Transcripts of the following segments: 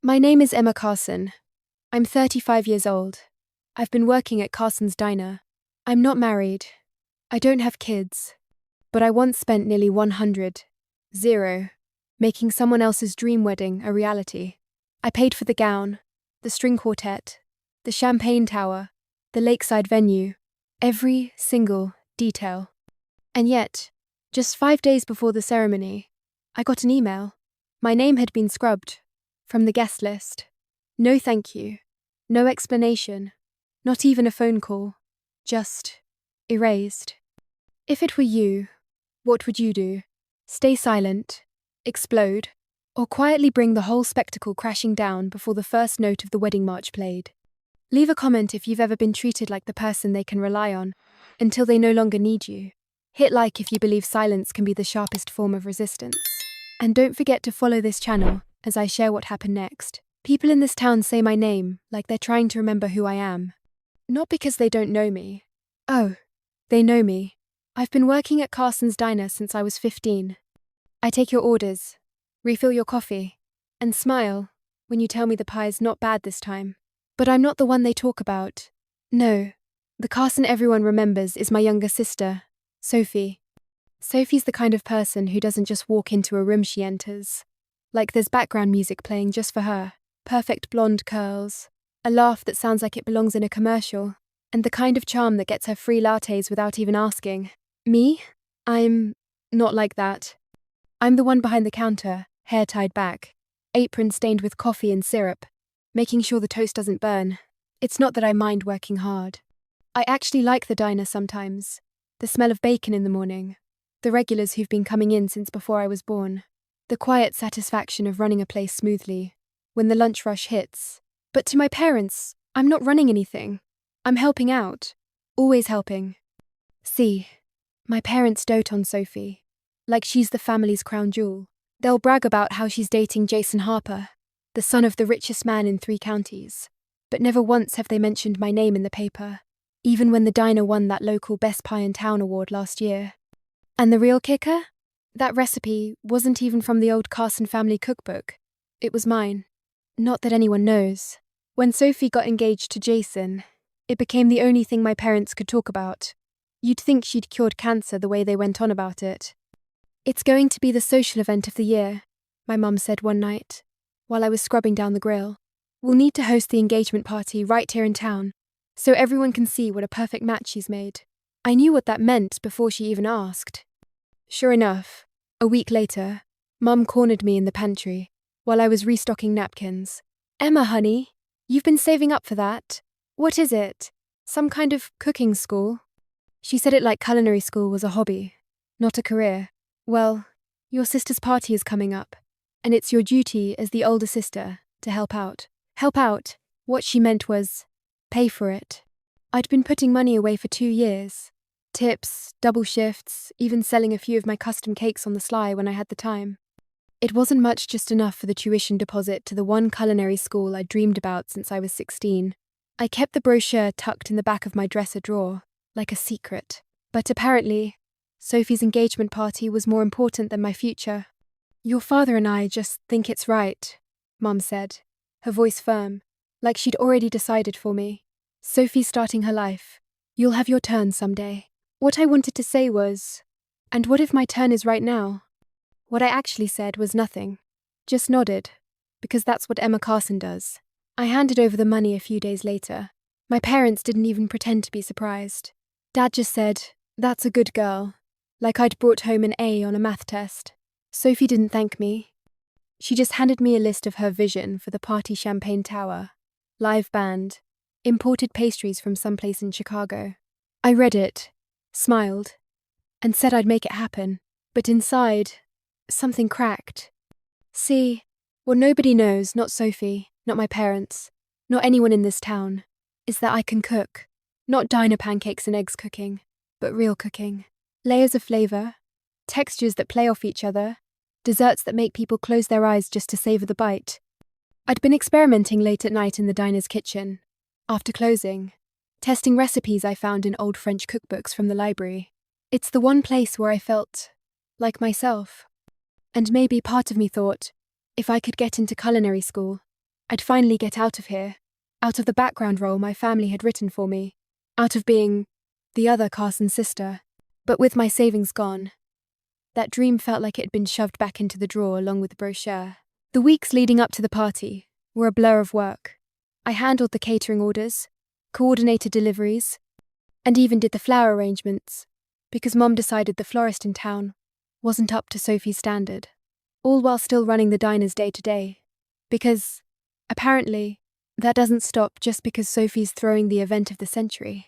My name is Emma Carson. I'm 35 years old. I've been working at Carson's Diner. I'm not married. I don't have kids. But I once spent nearly 100, making someone else's dream wedding a reality. I paid for the gown, the string quartet, the champagne tower, the lakeside venue, every single detail. And yet, just 5 days before the ceremony, I got an email. My name had been scrubbed from the guest list. No thank you, no explanation, not even a phone call, just erased. If it were you, what would you do? Stay silent, explode, or quietly bring the whole spectacle crashing down before the first note of the wedding march played? Leave a comment if you've ever been treated like the person they can rely on until they no longer need you. Hit like if you believe silence can be the sharpest form of resistance. And don't forget to follow this channel as I share what happened next. People in this town say my name like they're trying to remember who I am. Not because they don't know me. Oh, they know me. I've been working at Carson's Diner since I was 15. I take your orders, refill your coffee, and smile when you tell me the pie's not bad this time. But I'm not the one they talk about. No, the Carson everyone remembers is my younger sister, Sophie. Sophie's the kind of person who doesn't just walk into a room she enters. Like there's background music playing just for her, perfect blonde curls, a laugh that sounds like it belongs in a commercial, and the kind of charm that gets her free lattes without even asking. Me? I'm not like that. I'm the one behind the counter, hair tied back, apron stained with coffee and syrup, making sure the toast doesn't burn. It's not that I mind working hard. I actually like the diner sometimes. The smell of bacon in the morning, the regulars who've been coming in since before I was born, the quiet satisfaction of running a place smoothly when the lunch rush hits. But to my parents, I'm not running anything. I'm helping out, always helping. See, my parents dote on Sophie, like she's the family's crown jewel. They'll brag about how she's dating Jason Harper, the son of the richest man in 3 counties, but never once have they mentioned my name in the paper, even when the diner won that local Best Pie in Town award last year. And the real kicker? That recipe wasn't even from the old Carson family cookbook. It was mine. Not that anyone knows. When Sophie got engaged to Jason, it became the only thing my parents could talk about. You'd think she'd cured cancer the way they went on about it. It's going to be the social event of the year, my mum said one night, while I was scrubbing down the grill. We'll need to host the engagement party right here in town, so everyone can see what a perfect match she's made. I knew what that meant before she even asked. Sure enough, a week later, Mum cornered me in the pantry while I was restocking napkins. Emma, honey, you've been saving up for that. What is it? Some kind of cooking school? She said it like culinary school was a hobby, not a career. Well, your sister's party is coming up, and it's your duty as the older sister to help out. Help out? What she meant was, pay for it. I'd been putting money away for 2 years. Tips, double shifts, even selling a few of my custom cakes on the sly when I had the time. It wasn't much, just enough for the tuition deposit to the one culinary school I'd dreamed about since I was 16. I kept the brochure tucked in the back of my dresser drawer, like a secret. But apparently, Sophie's engagement party was more important than my future. Your father and I just think it's right, Mum said, her voice firm, like she'd already decided for me. Sophie's starting her life. You'll have your turn someday. What I wanted to say was, and what if my turn is right now? What I actually said was nothing. Just nodded, because that's what Emma Carson does. I handed over the money a few days later. My parents didn't even pretend to be surprised. Dad just said, "That's a good girl," like I'd brought home an A on a math test. Sophie didn't thank me. She just handed me a list of her vision for the party champagne tower, live band, imported pastries from someplace in Chicago. I read it, smiled, and said I'd make it happen. But inside, something cracked. See, what nobody knows, not Sophie, not my parents, not anyone in this town, is that I can cook. Not diner pancakes and eggs cooking, but real cooking. Layers of flavor, textures that play off each other, desserts that make people close their eyes just to savor the bite. I'd been experimenting late at night in the diner's kitchen, after closing, testing recipes I found in old French cookbooks from the library. It's the one place where I felt like myself. And maybe part of me thought, if I could get into culinary school, I'd finally get out of here, out of the background role my family had written for me, out of being the other Carson's sister. But with my savings gone, that dream felt like it had been shoved back into the drawer along with the brochure. The weeks leading up to the party were a blur of work. I handled the catering orders, coordinated deliveries, and even did the flower arrangements, because Mom decided the florist in town wasn't up to Sophie's standard, all while still running the diners day to day. Because, apparently, that doesn't stop just because Sophie's throwing the event of the century.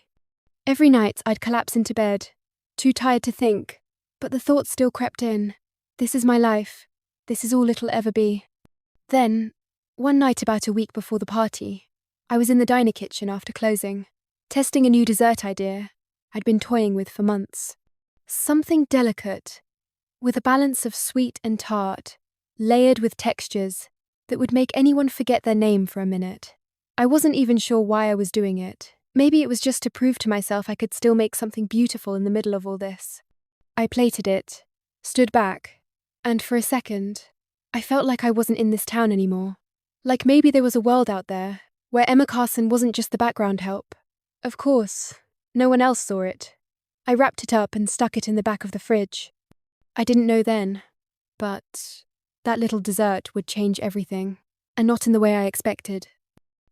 Every night I'd collapse into bed, too tired to think, but the thought still crept in. This is my life. This is all it'll ever be. Then, one night about a week before the party, I was in the diner kitchen after closing, testing a new dessert idea I'd been toying with for months. Something delicate, with a balance of sweet and tart, layered with textures that would make anyone forget their name for a minute. I wasn't even sure why I was doing it. Maybe it was just to prove to myself I could still make something beautiful in the middle of all this. I plated it, stood back, and for a second, I felt like I wasn't in this town anymore. Like maybe there was a world out there where Emma Carson wasn't just the background help. Of course, no one else saw it. I wrapped it up and stuck it in the back of the fridge. I didn't know then, but that little dessert would change everything, and not in the way I expected.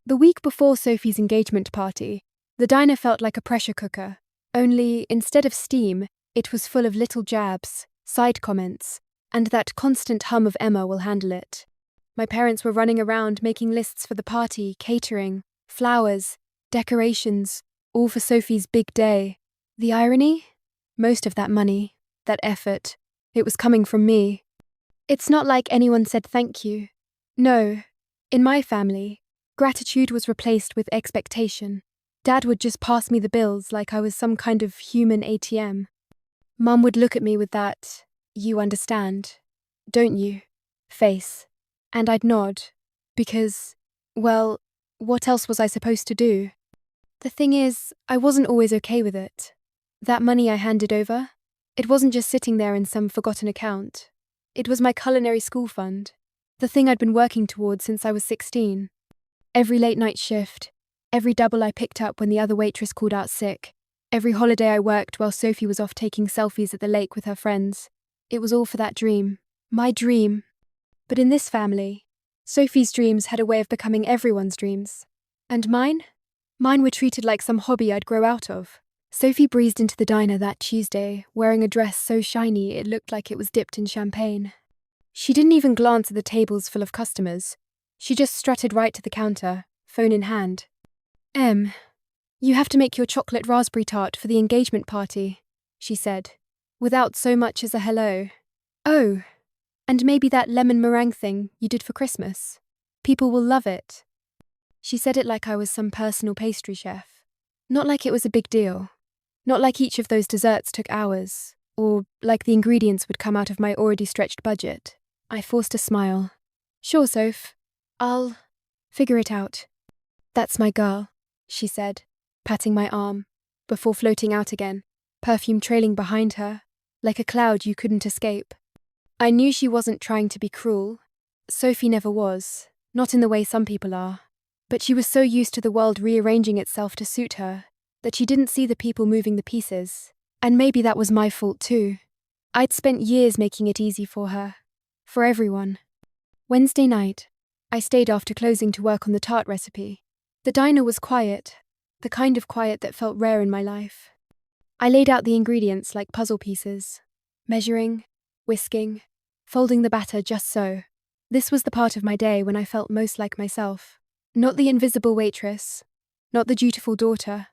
The week before Sophie's engagement party, the diner felt like a pressure cooker, only instead of steam, it was full of little jabs, side comments, and that constant hum of Emma will handle it. My parents were running around making lists for the party, catering, flowers, decorations, all for Sophie's big day. The irony? Most of that money, that effort, it was coming from me. It's not like anyone said thank you. No, in my family, gratitude was replaced with expectation. Dad would just pass me the bills like I was some kind of human ATM. Mum would look at me with that, "You understand, don't you?" face. And I'd nod, because, well, what else was I supposed to do? The thing is, I wasn't always okay with it. That money I handed over, it wasn't just sitting there in some forgotten account. It was my culinary school fund, the thing I'd been working towards since I was 16. Every late night shift, every double I picked up when the other waitress called out sick, every holiday I worked while Sophie was off taking selfies at the lake with her friends, it was all for that dream. My dream. But in this family, Sophie's dreams had a way of becoming everyone's dreams. And mine? Mine were treated like some hobby I'd grow out of. Sophie breezed into the diner that Tuesday, wearing a dress so shiny it looked like it was dipped in champagne. She didn't even glance at the tables full of customers. She just strutted right to the counter, phone in hand. You have to make your chocolate raspberry tart for the engagement party," she said, without so much as a hello. "Oh, and maybe that lemon meringue thing you did for Christmas. People will love it." She said it like I was some personal pastry chef. Not like it was a big deal. Not like each of those desserts took hours, or like the ingredients would come out of my already stretched budget. I forced a smile. "Sure, Soph. I'll figure it out." "That's my girl," she said, patting my arm, before floating out again, perfume trailing behind her, like a cloud you couldn't escape. I knew she wasn't trying to be cruel. Sophie never was, not in the way some people are. But she was so used to the world rearranging itself to suit her that she didn't see the people moving the pieces. And maybe that was my fault too. I'd spent years making it easy for her. For everyone. Wednesday night, I stayed after closing to work on the tart recipe. The diner was quiet, the kind of quiet that felt rare in my life. I laid out the ingredients like puzzle pieces, measuring, whisking, folding the batter just so. This was the part of my day when I felt most like myself. Not the invisible waitress, not the dutiful daughter,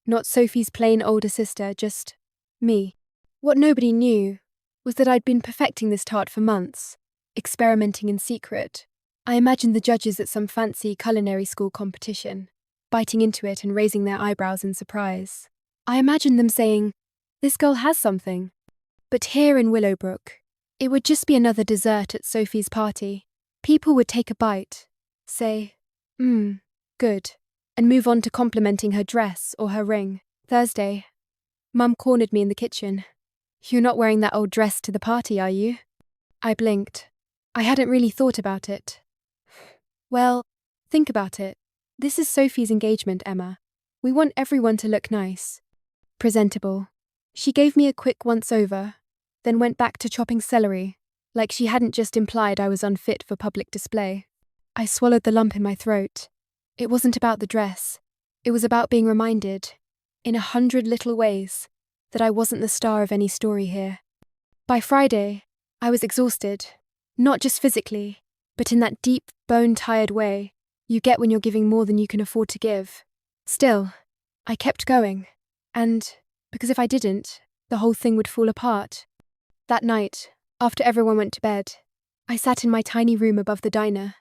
not Sophie's plain older sister, just me. What nobody knew was that I'd been perfecting this tart for months, experimenting in secret. I imagined the judges at some fancy culinary school competition, biting into it and raising their eyebrows in surprise. I imagined them saying, "This girl has something." But here in Willowbrook, it would just be another dessert at Sophie's party. People would take a bite, say, good, and move on to complimenting her dress or her ring. Thursday, Mum cornered me in the kitchen. "You're not wearing that old dress to the party, are you?" I blinked. I hadn't really thought about it. Well, Think about it. This is Sophie's engagement, Emma. We want everyone to look nice. Presentable. She gave me a quick once-over, then went back to chopping celery, like she hadn't just implied I was unfit for public display. I swallowed the lump in my throat. It wasn't about the dress. It was about being reminded, in 100 little ways, that I wasn't the star of any story here. By Friday, I was exhausted, not just physically, but in that deep, bone-tired way you get when you're giving more than you can afford to give. Still, I kept going, and because if I didn't, the whole thing would fall apart. That night, after everyone went to bed, I sat in my tiny room above the diner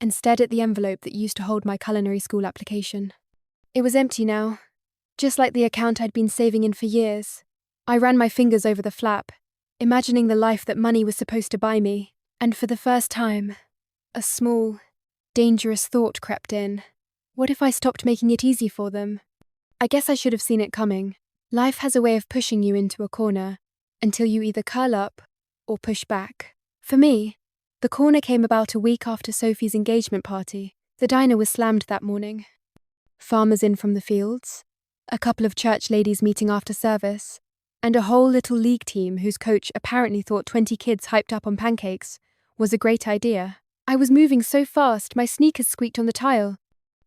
and stared at the envelope that used to hold my culinary school application. It was empty now, just like the account I'd been saving in for years. I ran my fingers over the flap, imagining the life that money was supposed to buy me, and for the first time, a small, dangerous thought crept in. What if I stopped making it easy for them? I guess I should have seen it coming. Life has a way of pushing you into a corner until you either curl up or push back. For me, the corner came about a week after Sophie's engagement party. The diner was slammed that morning. Farmers in from the fields, a couple of church ladies meeting after service, and a whole little league team whose coach apparently thought 20 kids hyped up on pancakes was a great idea. I was moving so fast, my sneakers squeaked on the tile.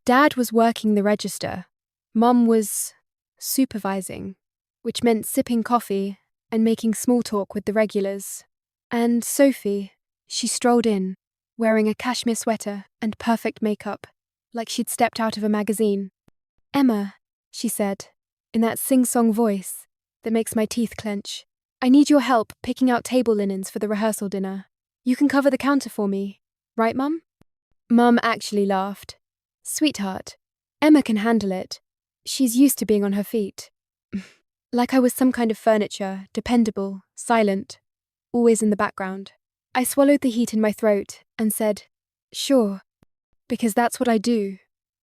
Dad was working the register. Mum was supervising, which meant sipping coffee and making small talk with the regulars. And Sophie, she strolled in, wearing a cashmere sweater and perfect makeup, like she'd stepped out of a magazine. "Emma," she said, in that sing-song voice that makes my teeth clench, "I need your help picking out table linens for the rehearsal dinner. You can cover the counter for me, right, Mum?" Mum actually laughed. "Sweetheart, Emma can handle it. She's used to being on her feet." Like I was some kind of furniture, dependable, silent, always in the background. I swallowed the heat in my throat and said, "Sure," because that's what I do.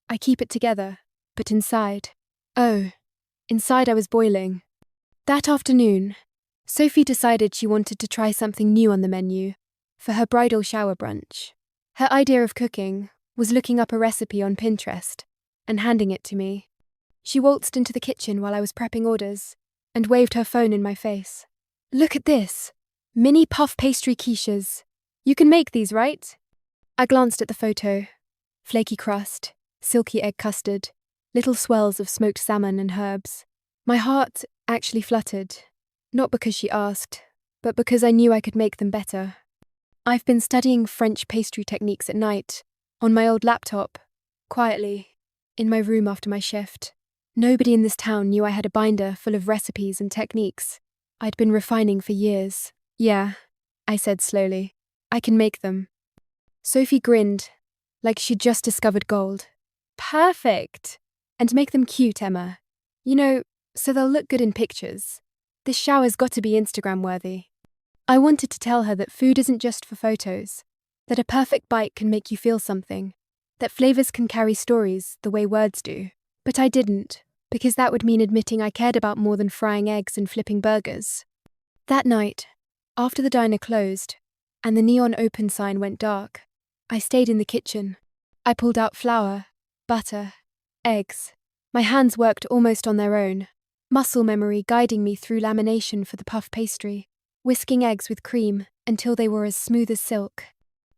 I keep it together, but inside. Oh, inside I was boiling. That afternoon, Sophie decided she wanted to try something new on the menu for her bridal shower brunch. Her idea of cooking was looking up a recipe on Pinterest and handing it to me. She waltzed into the kitchen while I was prepping orders and waved her phone in my face. "Look at this! Mini puff pastry quiches. You can make these, right?" I glanced at the photo. Flaky crust, silky egg custard, little swells of smoked salmon and herbs. My heart actually fluttered, not because she asked, but because I knew I could make them better. I've been studying French pastry techniques at night, on my old laptop, quietly, in my room after my shift. Nobody in this town knew I had a binder full of recipes and techniques I'd been refining for years. "Yeah," I said slowly, "I can make them." Sophie grinned, like she'd just discovered gold. "Perfect! And make them cute, Emma. You know, so they'll look good in pictures. This shower's got to be Instagram-worthy." I wanted to tell her that food isn't just for photos, that a perfect bite can make you feel something, that flavors can carry stories the way words do. But I didn't, because that would mean admitting I cared about more than frying eggs and flipping burgers. That night, after the diner closed and the neon open sign went dark, I stayed in the kitchen. I pulled out flour, butter, eggs. My hands worked almost on their own, muscle memory guiding me through lamination for the puff pastry, whisking eggs with cream until they were as smooth as silk.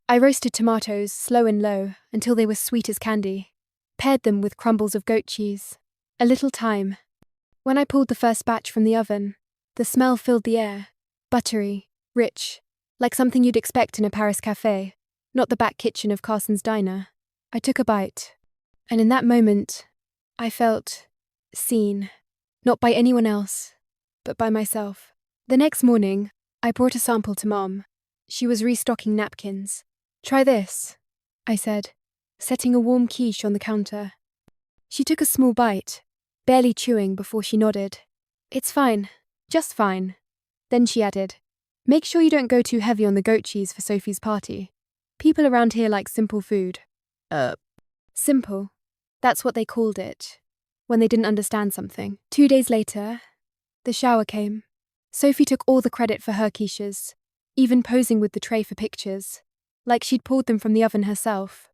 I roasted tomatoes slow and low until they were sweet as candy, paired them with crumbles of goat cheese. A little thyme. When I pulled the first batch from the oven, the smell filled the air, buttery, rich, like something you'd expect in a Paris cafe, not the back kitchen of Carson's diner. I took a bite, and in that moment, I felt seen, not by anyone else, but by myself. The next morning, I brought a sample to Mom. She was restocking napkins. "Try this," I said, setting a warm quiche on the counter. She took a small bite, barely chewing before she nodded. "It's fine, just fine." Then she added, "Make sure you don't go too heavy on the goat cheese for Sophie's party. People around here like simple food." Simple. That's what they called it, when they didn't understand something. 2 days later, the shower came. Sophie took all the credit for her quiches, even posing with the tray for pictures, like she'd pulled them from the oven herself.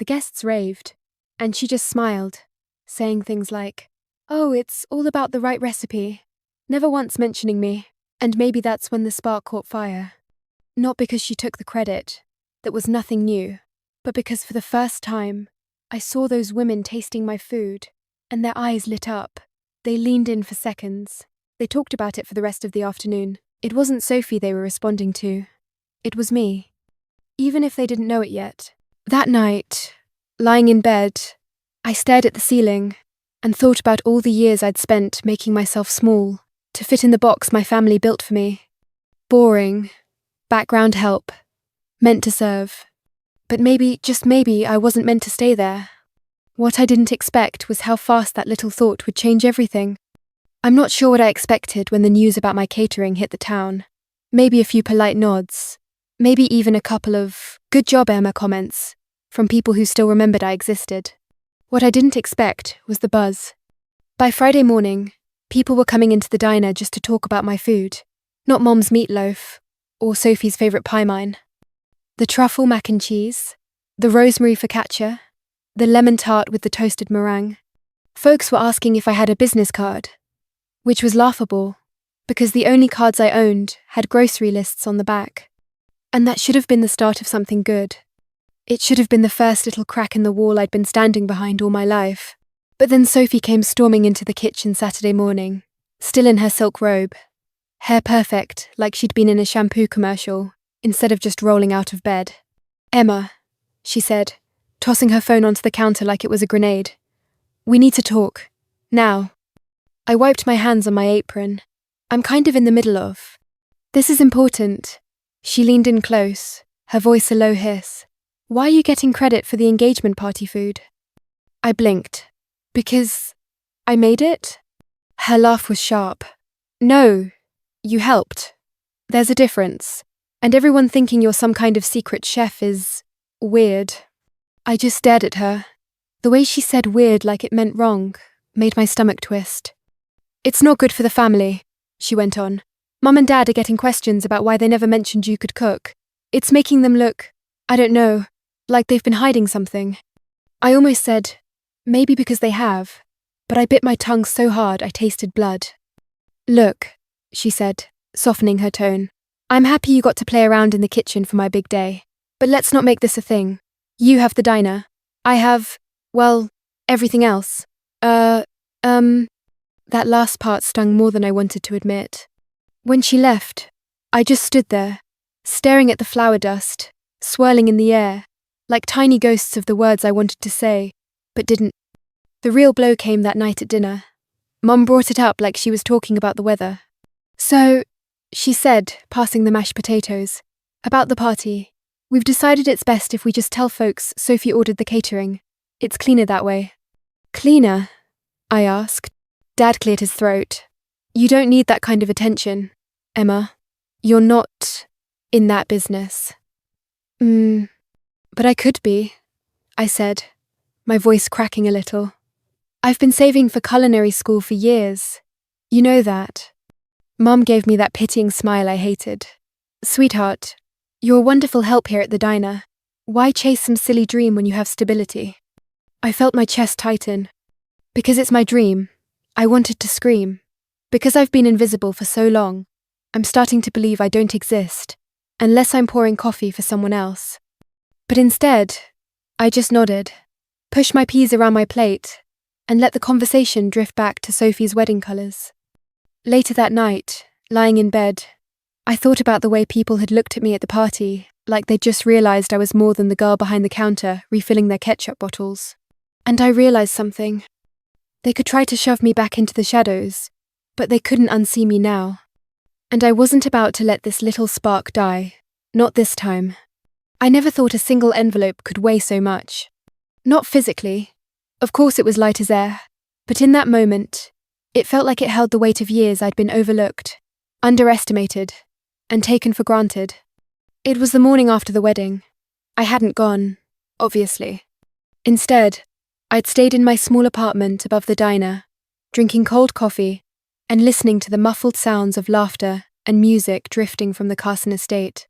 The guests raved, and she just smiled, saying things like, "Oh, it's all about the right recipe," never once mentioning me, and maybe that's when the spark caught fire. Not because she took the credit, that was nothing new, but because for the first time, I saw those women tasting my food, and their eyes lit up. They leaned in for seconds. They talked about it for the rest of the afternoon. It wasn't Sophie they were responding to. It was me. Even if they didn't know it yet. That night, lying in bed, I stared at the ceiling and thought about all the years I'd spent making myself small to fit in the box my family built for me. Boring. Background help. Meant to serve. But maybe, just maybe, I wasn't meant to stay there. What I didn't expect was how fast that little thought would change everything. I'm not sure what I expected when the news about my catering hit the town. Maybe a few polite nods. Maybe even a couple of "good job, Emma" comments from people who still remembered I existed. What I didn't expect was the buzz. By Friday morning, people were coming into the diner just to talk about my food. Not Mom's meatloaf, or Sophie's favourite pie mine. The truffle mac and cheese, the rosemary focaccia, the lemon tart with the toasted meringue. Folks were asking if I had a business card, which was laughable, because the only cards I owned had grocery lists on the back. And that should have been the start of something good. It should have been the first little crack in the wall I'd been standing behind all my life. But then Sophie came storming into the kitchen Saturday morning, still in her silk robe. Hair perfect, like she'd been in a shampoo commercial, instead of just rolling out of bed. "Emma," she said, tossing her phone onto the counter like it was a grenade. "We need to talk. Now." I wiped my hands on my apron. I'm kind of in the middle of. "This is important." She leaned in close, her voice a low hiss. "Why are you getting credit for the engagement party food?" I blinked. "Because I made it?" Her laugh was sharp. "No, you helped. There's a difference. And everyone thinking you're some kind of secret chef is weird." I just stared at her. The way she said weird like it meant wrong made my stomach twist. "It's not good for the family," she went on. "Mum and Dad are getting questions about why they never mentioned you could cook. It's making them look, I don't know, like they've been hiding something." I almost said, maybe because they have, but I bit my tongue so hard I tasted blood. "Look," she said, softening her tone. "I'm happy you got to play around in the kitchen for my big day, but let's not make this a thing. You have the diner. I have, well, everything else. That last part stung more than I wanted to admit. When she left, I just stood there, staring at the flour dust, swirling in the air, like tiny ghosts of the words I wanted to say, but didn't. The real blow came that night at dinner. Mum brought it up like she was talking about the weather. "So," she said, passing the mashed potatoes, "about the party. We've decided it's best if we just tell folks Sophie ordered the catering. It's cleaner that way." "Cleaner?" I asked. Dad cleared his throat. "You don't need that kind of attention, Emma. You're not in that business." But I could be," I said, my voice cracking a little. "I've been saving for culinary school for years. You know that." Mum gave me that pitying smile I hated. "Sweetheart, you're a wonderful help here at the diner. Why chase some silly dream when you have stability?" I felt my chest tighten. Because it's my dream. I wanted to scream. Because I've been invisible for so long, I'm starting to believe I don't exist, unless I'm pouring coffee for someone else. But instead, I just nodded, pushed my peas around my plate, and let the conversation drift back to Sophie's wedding colours. Later that night, lying in bed, I thought about the way people had looked at me at the party, like they'd just realised I was more than the girl behind the counter refilling their ketchup bottles. And I realised something. They could try to shove me back into the shadows, but they couldn't unsee me now. And I wasn't about to let this little spark die. Not this time. I never thought a single envelope could weigh so much. Not physically. Of course it was light as air. But in that moment, it felt like it held the weight of years I'd been overlooked, underestimated, and taken for granted. It was the morning after the wedding. I hadn't gone, obviously. Instead, I'd stayed in my small apartment above the diner, drinking cold coffee and listening to the muffled sounds of laughter and music drifting from the Carson estate.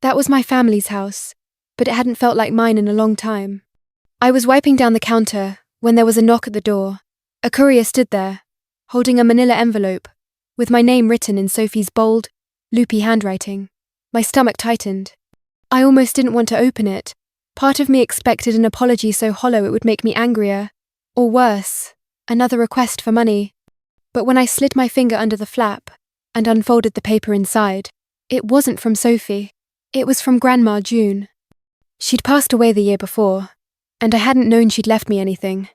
That was my family's house, but it hadn't felt like mine in a long time. I was wiping down the counter when there was a knock at the door. A courier stood there, holding a manila envelope with my name written in Sophie's bold, loopy handwriting. My stomach tightened. I almost didn't want to open it. Part of me expected an apology so hollow it would make me angrier. Or worse, another request for money. But when I slid my finger under the flap and unfolded the paper inside, it wasn't from Sophie. It was from Grandma June. She'd passed away the year before, and I hadn't known she'd left me anything.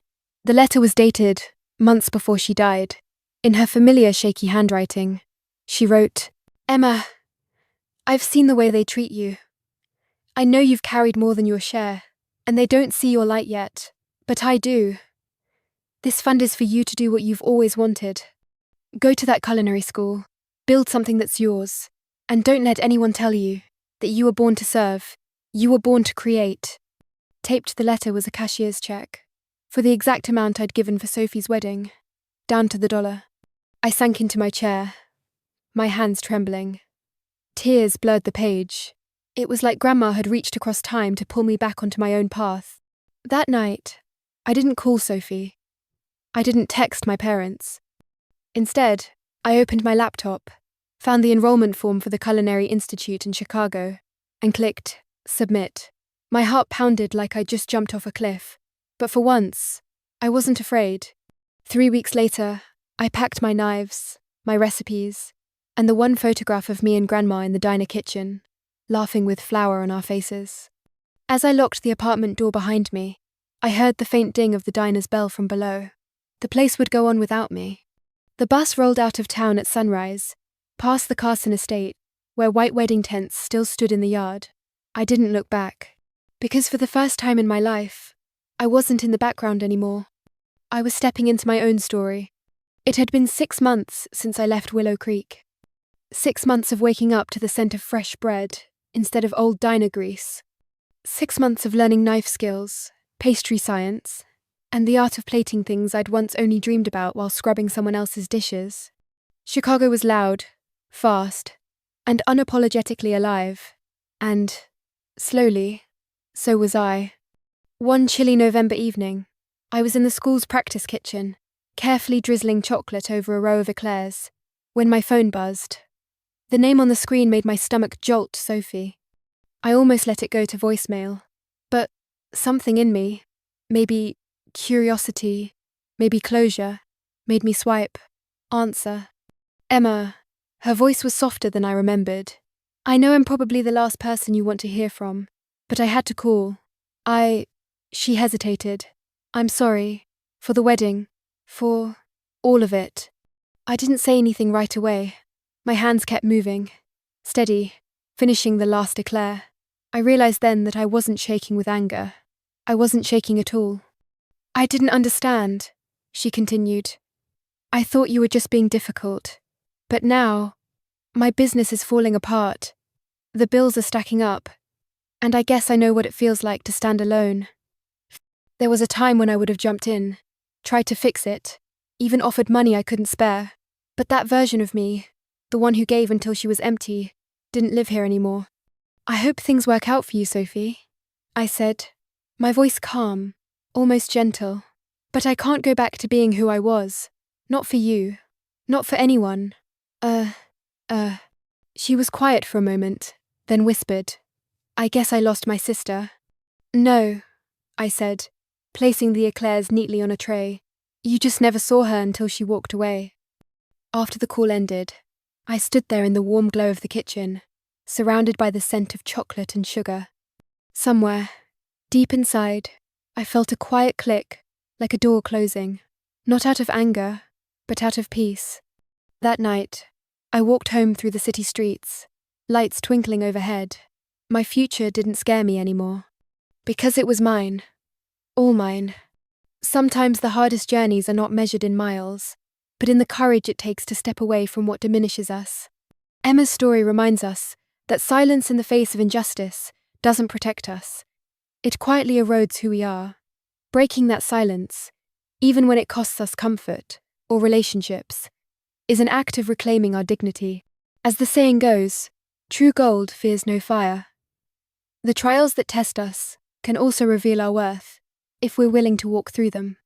The letter was dated months before she died. In her familiar shaky handwriting, she wrote, "Emma, I've seen the way they treat you. I know you've carried more than your share, and they don't see your light yet, but I do. This fund is for you to do what you've always wanted. Go to that culinary school, build something that's yours, and don't let anyone tell you that you were born to serve. You were born to create." Taped to the letter was a cashier's check for the exact amount I'd given for Sophie's wedding, down to the dollar. I sank into my chair, my hands trembling. Tears blurred the page. It was like Grandma had reached across time to pull me back onto my own path. That night, I didn't call Sophie. I didn't text my parents. Instead, I opened my laptop, found the enrollment form for the Culinary Institute in Chicago, and clicked submit. My heart pounded like I'd just jumped off a cliff. But for once, I wasn't afraid. 3 weeks later, I packed my knives, my recipes, and the one photograph of me and Grandma in the diner kitchen, laughing with flour on our faces. As I locked the apartment door behind me, I heard the faint ding of the diner's bell from below. The place would go on without me. The bus rolled out of town at sunrise, past the Carson estate, where white wedding tents still stood in the yard. I didn't look back, because for the first time in my life, I wasn't in the background anymore. I was stepping into my own story. It had been 6 months since I left Willow Creek. 6 months of waking up to the scent of fresh bread instead of old diner grease. 6 months of learning knife skills, pastry science, and the art of plating things I'd once only dreamed about while scrubbing someone else's dishes. Chicago was loud, fast, and unapologetically alive. And, slowly, so was I. One chilly November evening, I was in the school's practice kitchen, carefully drizzling chocolate over a row of eclairs, when my phone buzzed. The name on the screen made my stomach jolt Sophie. I almost let it go to voicemail. But something in me, maybe curiosity, maybe closure, made me swipe. Answer. "Emma." Her voice was softer than I remembered. "I know I'm probably the last person you want to hear from, but I had to call. She hesitated. "I'm sorry. For the wedding. For all of it." I didn't say anything right away. My hands kept moving. Steady, finishing the last eclair. I realized then that I wasn't shaking with anger. I wasn't shaking at all. "I didn't understand," she continued. "I thought you were just being difficult. But now, my business is falling apart. The bills are stacking up. And I guess I know what it feels like to stand alone. There was a time when I would have jumped in, tried to fix it, even offered money I couldn't spare. But that version of me, the one who gave until she was empty, didn't live here anymore. "I hope things work out for you, Sophie," I said, my voice calm, almost gentle. "But I can't go back to being who I was. Not for you. Not for anyone. She was quiet for a moment, then whispered, "I guess I lost my sister." "No," I said, placing the eclairs neatly on a tray. "You just never saw her until she walked away." After the call ended, I stood there in the warm glow of the kitchen, surrounded by the scent of chocolate and sugar. Somewhere, deep inside, I felt a quiet click, like a door closing. Not out of anger, but out of peace. That night, I walked home through the city streets, lights twinkling overhead. My future didn't scare me anymore. Because it was mine. All mine. Sometimes the hardest journeys are not measured in miles, but in the courage it takes to step away from what diminishes us. Emma's story reminds us that silence in the face of injustice doesn't protect us. It quietly erodes who we are. Breaking that silence, even when it costs us comfort or relationships, is an act of reclaiming our dignity. As the saying goes, true gold fears no fire. The trials that test us can also reveal our worth. if we're willing to walk through them.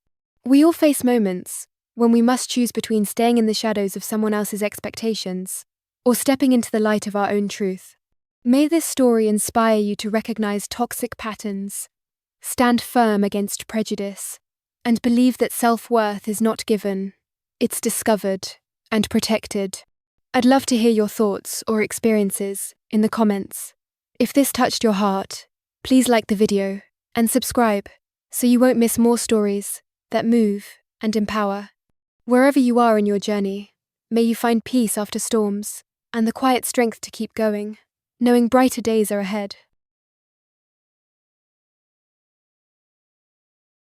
We all face moments when we must choose between staying in the shadows of someone else's expectations or stepping into the light of our own truth. May this story inspire you to recognize toxic patterns, stand firm against prejudice, and believe that self-worth is not given, it's discovered and protected. I'd love to hear your thoughts or experiences in the comments. If this touched your heart, please like the video and subscribe so you won't miss more stories that move and empower. Wherever you are in your journey, may you find peace after storms and the quiet strength to keep going, knowing brighter days are ahead.